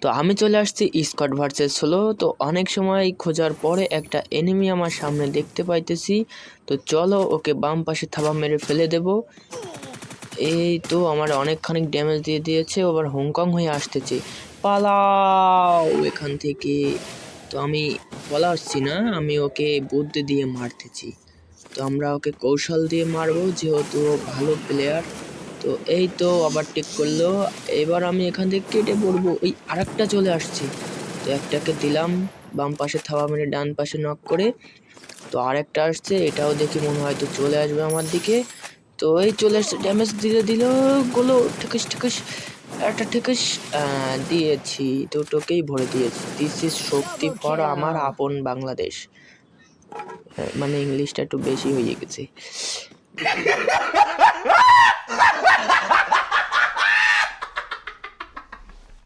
তো আমি চলে আসছি স্কোয়াড ভার্সেস সোলো। তো অনেক সময় খোঁজার পরে একটা এনিমি আমার সামনে দেখতে পাইতেছি। তো চলো ওকে বাম পাশে থাবা মেরে ফেলে দেব। এই তো আমার অনেকখানি ড্যামেজ দিয়ে দিয়েছে, আবার হংকং হয়ে আসতেছে। পালাও এখান থেকে। তো আমি পালাচ্ছি না, আমি ওকে বুদ্ধি দিয়ে মারতেছি। তো আমরা ওকে কৌশল দিয়ে মারবো, যেহেতু ও ভালো প্লেয়ার। তো এই তো আবার টিক করলো। এবার আমি এখান থেকে কেটে পড়বো। ওই আরেকটা চলে আসছে। তো একটাকে দিলাম বাম পাশে থাবা মেরে ডান পাশে নক করে। তো আরেকটা আসছে, এটাও দেখি মনে হয় তো চলে আসবে আমার দিকে। তো এই চলে আসছে, ড্যামেজ দিয়ে দিল। গুলো ঠেকাস ঠেকাস একটা ঠেকাস দিয়েছি, দুটোকেই ভরে দিয়েছি। দিস ইজ শক্তি ফর আমার আপন বাংলাদেশ। মানে ইংলিশটা একটু বেশি হয়ে গেছে।